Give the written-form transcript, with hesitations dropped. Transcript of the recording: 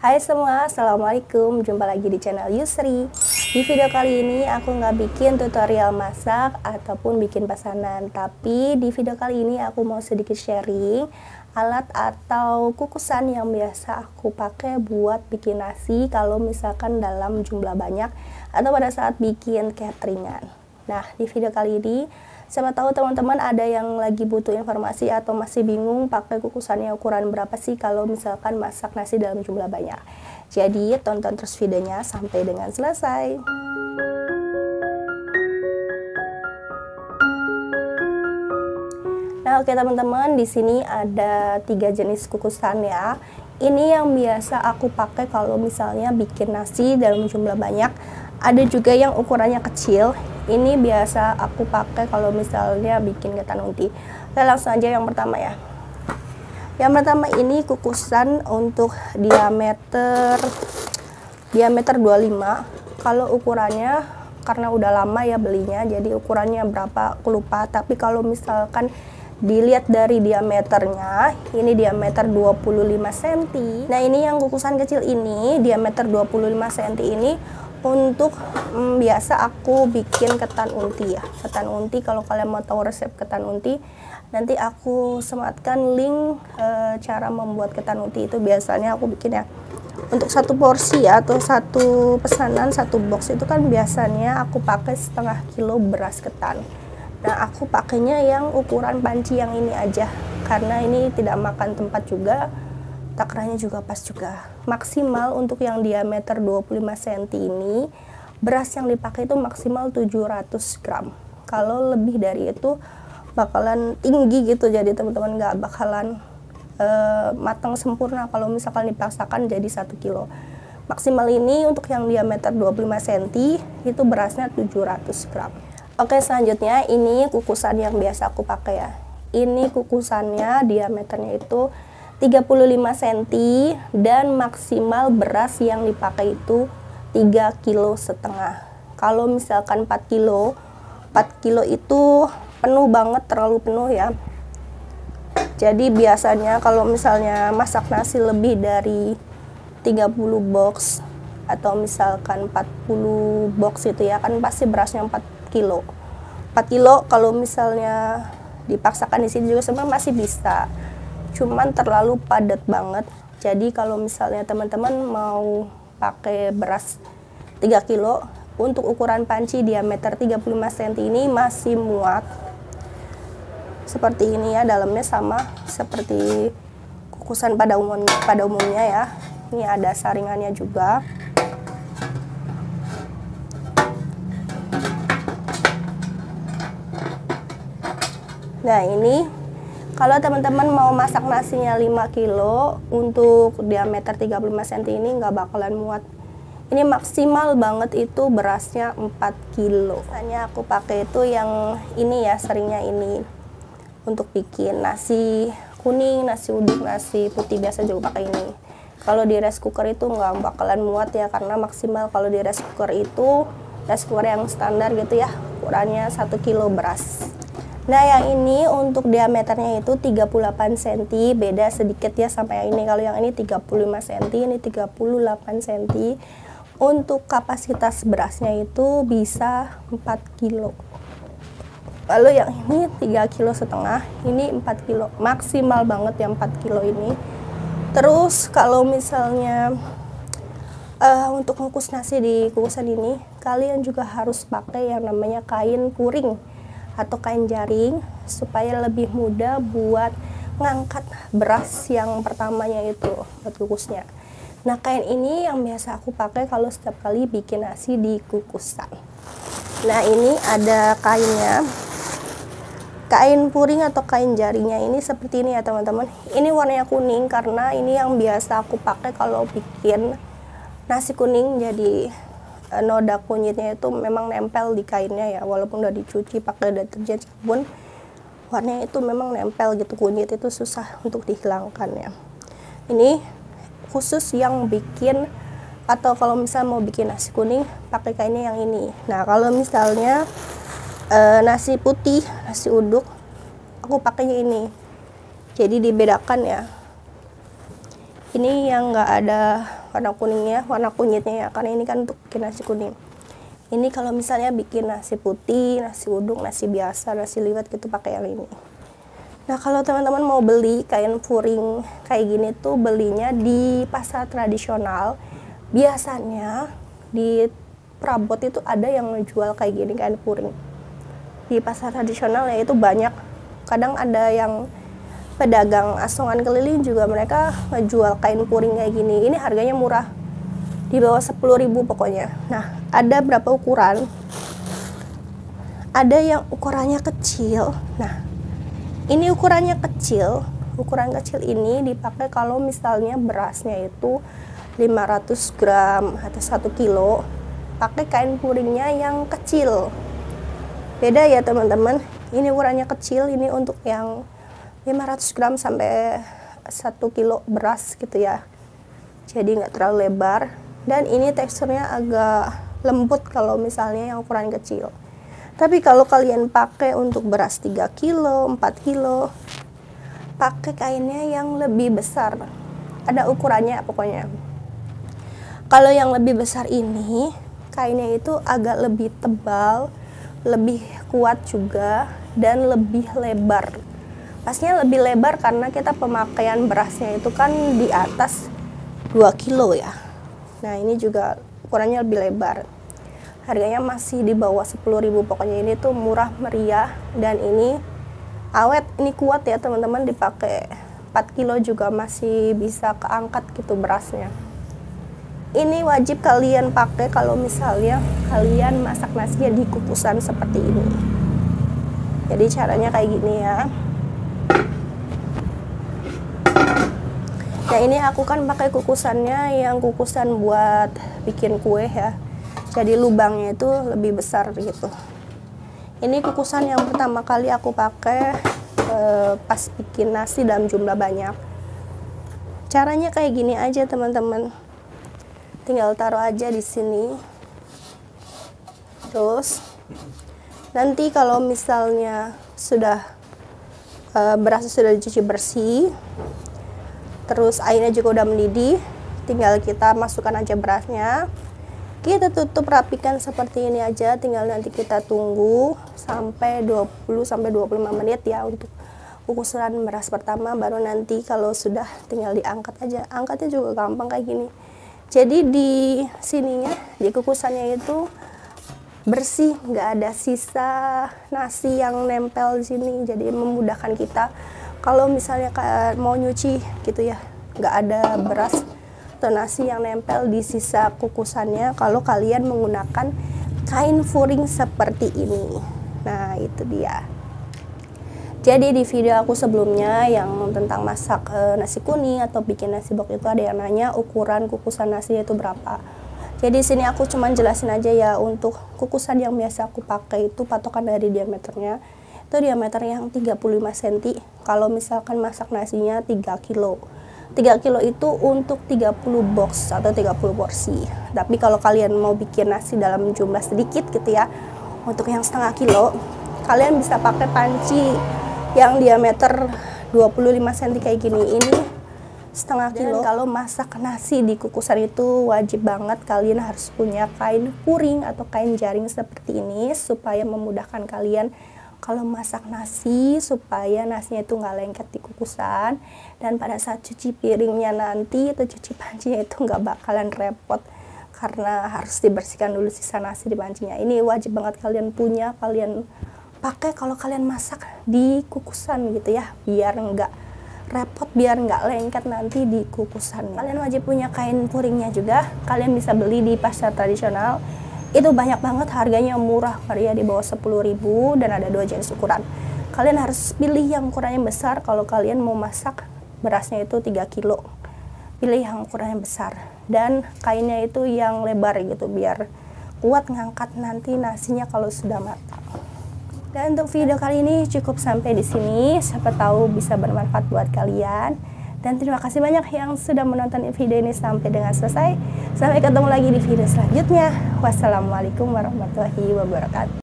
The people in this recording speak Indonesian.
Hai semua, Assalamualaikum. Jumpa lagi di channel Yusri. Di video kali ini aku nggak bikin tutorial masak ataupun bikin pesanan, tapi di video kali ini aku mau sedikit sharing alat atau kukusan yang biasa aku pakai buat bikin nasi kalau misalkan dalam jumlah banyak atau pada saat bikin cateringan. Nah, di video kali ini siapa tahu teman-teman ada yang lagi butuh informasi atau masih bingung pakai kukusannya ukuran berapa sih kalau misalkan masak nasi dalam jumlah banyak. Jadi tonton terus videonya sampai dengan selesai. Nah, oke teman-teman, di sini ada 3 jenis kukusan ya. Ini yang biasa aku pakai kalau misalnya bikin nasi dalam jumlah banyak. Ada juga yang ukurannya kecil. Ini biasa aku pakai kalau misalnya bikin ketan unti. Oke, langsung aja yang pertama ya. Yang pertama ini kukusan untuk diameter 25. Kalau ukurannya, karena udah lama ya belinya, jadi ukurannya berapa aku lupa. Tapi kalau misalkan dilihat dari diameternya, ini diameter 25 cm. Nah, ini yang kukusan kecil ini diameter 25 cm ini untuk biasa aku bikin ketan unti ya. Ketan unti, kalau kalian mau tahu resep ketan unti, nanti aku sematkan link cara membuat ketan unti itu. Biasanya aku bikin ya untuk satu porsi ya, atau satu pesanan, satu box itu kan biasanya aku pakai setengah kilo beras ketan. Nah, aku pakainya yang ukuran panci yang ini aja, karena ini tidak makan tempat juga, takarannya juga pas juga. Maksimal untuk yang diameter 25 cm ini, beras yang dipakai itu maksimal 700 gram. Kalau lebih dari itu bakalan tinggi gitu, jadi teman-teman nggak bakalan matang sempurna kalau misalkan dipaksakan jadi 1 kilo. Maksimal ini untuk yang diameter 25 cm itu berasnya 700 gram. Oke, selanjutnya ini kukusan yang biasa aku pakai ya. Ini kukusannya diameternya itu 35 cm dan maksimal beras yang dipakai itu 3,5 kilo. Kalau misalkan 4 kilo itu penuh banget, terlalu penuh ya. Jadi biasanya kalau misalnya masak nasi lebih dari 30 box atau misalkan 40 box itu ya, kan pasti berasnya 4 kilo. 4 kilo kalau misalnya dipaksakan di sini juga sebenarnya masih bisa, cuman terlalu padat banget. Jadi kalau misalnya teman-teman mau pakai beras 3 kilo untuk ukuran panci diameter 35 cm ini masih muat. Seperti ini ya, dalamnya sama seperti kukusan pada umumnya ya. Ini ada saringannya juga. Nah, ini kalau teman-teman mau masak nasinya 5 kilo untuk diameter 35 cm ini nggak bakalan muat. Ini maksimal banget itu berasnya 4 kilo. Biasanya aku pakai itu yang ini ya, seringnya ini. Untuk bikin nasi kuning, nasi uduk, nasi putih biasa juga pakai ini. Kalau di rice cooker itu nggak bakalan muat ya, karena maksimal kalau di rice cooker itu, rice cooker yang standar gitu ya, ukurannya 1 kilo beras. Nah, yang ini untuk diameternya itu 38 cm, beda sedikit ya sama yang ini. Kalau yang ini 35 cm, ini 38 cm. Untuk kapasitas berasnya itu bisa 4 kilo. Lalu yang ini 3,5 kilo, ini 4 kilo. Maksimal banget yang 4 kilo ini. Terus kalau misalnya untuk mengukus nasi di kukusan ini, kalian juga harus pakai yang namanya kain puring atau kain jaring supaya lebih mudah buat ngangkat beras yang pertamanya itu buat kukusnya. Nah, kain ini yang biasa aku pakai kalau setiap kali bikin nasi di kukusan. Nah, ini ada kainnya. Kain puring atau kain jaringnya ini seperti ini ya teman-teman. Ini warnanya kuning karena ini yang biasa aku pakai kalau bikin nasi kuning, jadi noda kunyitnya itu memang nempel di kainnya ya, walaupun udah dicuci pakai deterjen sabun, warnanya itu memang nempel gitu, kunyit itu susah untuk dihilangkan ya. Ini khusus yang bikin atau kalau misalnya mau bikin nasi kuning pakai kainnya yang ini. Nah, kalau misalnya nasi putih, nasi uduk, aku pakainya ini. Jadi dibedakan ya. Ini yang nggak ada warna kuningnya, warna kunyitnya ya, karena ini kan untuk bikin nasi kuning. Ini kalau misalnya bikin nasi putih, nasi uduk, nasi biasa, nasi liwet gitu pakai yang ini. Nah, kalau teman-teman mau beli kain puring kayak gini tuh belinya di pasar tradisional. Biasanya di perabot itu ada yang menjual kayak gini kain puring. Di pasar tradisional ya itu banyak. Kadang ada yang pedagang asongan keliling juga mereka ngejual kain puring kayak gini. Ini harganya murah, di bawah 10.000 pokoknya. Nah, ada berapa ukuran? Ada yang ukurannya kecil. Nah, ini ukurannya kecil. Ukuran kecil ini dipakai kalau misalnya berasnya itu 500 gram atau 1 kilo. Pakai kain puringnya yang kecil. Beda ya teman-teman. Ini ukurannya kecil, ini untuk yang 500 gram sampai 1 kilo beras gitu ya. Jadi nggak terlalu lebar. Dan ini teksturnya agak lembut kalau misalnya yang ukuran kecil. Tapi kalau kalian pakai untuk beras 3 kilo, 4 kilo, pakai kainnya yang lebih besar. Ada ukurannya pokoknya. Kalau yang lebih besar ini, kainnya itu agak lebih tebal, lebih kuat juga, dan lebih lebar. Pastinya lebih lebar karena kita pemakaian berasnya itu kan di atas 2 kilo ya. Nah, ini juga ukurannya lebih lebar. Harganya masih di bawah 10.000 pokoknya. Ini tuh murah meriah dan ini awet, ini kuat ya teman-teman, dipakai 4 kilo juga masih bisa keangkat gitu berasnya. Ini wajib kalian pakai kalau misalnya kalian masak nasinya di kukusan seperti ini. Jadi caranya kayak gini ya. Nah, ini aku kan pakai kukusannya yang kukusan buat bikin kue ya. Jadi lubangnya itu lebih besar gitu. Ini kukusan yang pertama kali aku pakai pas bikin nasi dalam jumlah banyak. Caranya kayak gini aja teman-teman. Tinggal taruh aja di sini. Terus nanti kalau misalnya sudah berasnya sudah dicuci bersih, terus airnya juga udah mendidih, tinggal kita masukkan aja berasnya. Kita tutup rapikan seperti ini aja, tinggal nanti kita tunggu sampai 20-25 menit ya untuk kukusan beras pertama, baru nanti kalau sudah tinggal diangkat aja. Angkatnya juga gampang kayak gini. Jadi di sininya, di kukusannya itu bersih, nggak ada sisa nasi yang nempel di sini, jadi memudahkan kita kalau misalnya mau nyuci gitu ya, nggak ada beras atau nasi yang nempel di sisa kukusannya kalau kalian menggunakan kain furing seperti ini. Nah, itu dia. Jadi di video aku sebelumnya yang tentang masak nasi kuning atau bikin nasi bok itu ada yang nanya ukuran kukusan nasinya itu berapa. Jadi sini aku cuman jelasin aja ya, untuk kukusan yang biasa aku pakai itu patokan dari diameternya. Itu diameter yang 35 cm. Kalau misalkan masak nasinya 3 kilo. 3 kilo itu untuk 30 box atau 30 porsi. Tapi kalau kalian mau bikin nasi dalam jumlah sedikit gitu ya, untuk yang setengah kilo, kalian bisa pakai panci yang diameter 25 cm kayak gini. Ini setengah kilo. Dan kalau masak nasi di kukusan itu wajib banget kalian harus punya kain puring atau kain jaring seperti ini supaya memudahkan kalian kalau masak nasi, supaya nasinya itu nggak lengket di kukusan, dan pada saat cuci piringnya nanti atau cuci pancinya itu nggak bakalan repot karena harus dibersihkan dulu sisa nasi di pancinya. Ini wajib banget kalian punya, kalian pakai kalau kalian masak di kukusan gitu ya, biar nggak repot, biar nggak lengket nanti di kukusan. Kalian wajib punya kain puringnya juga. Kalian bisa beli di pasar tradisional. Itu banyak banget, harganya murah meriah, di bawah 10.000 dan ada 2 jenis ukuran. Kalian harus pilih yang ukurannya besar kalau kalian mau masak berasnya itu 3 kilo. Pilih yang ukurannya besar dan kainnya itu yang lebar gitu biar kuat ngangkat nanti nasinya kalau sudah matang. Dan untuk video kali ini cukup sampai di sini. Siapa tahu bisa bermanfaat buat kalian. Dan terima kasih banyak yang sudah menonton video ini sampai dengan selesai. Sampai ketemu lagi di video selanjutnya. Wassalamualaikum warahmatullahi wabarakatuh.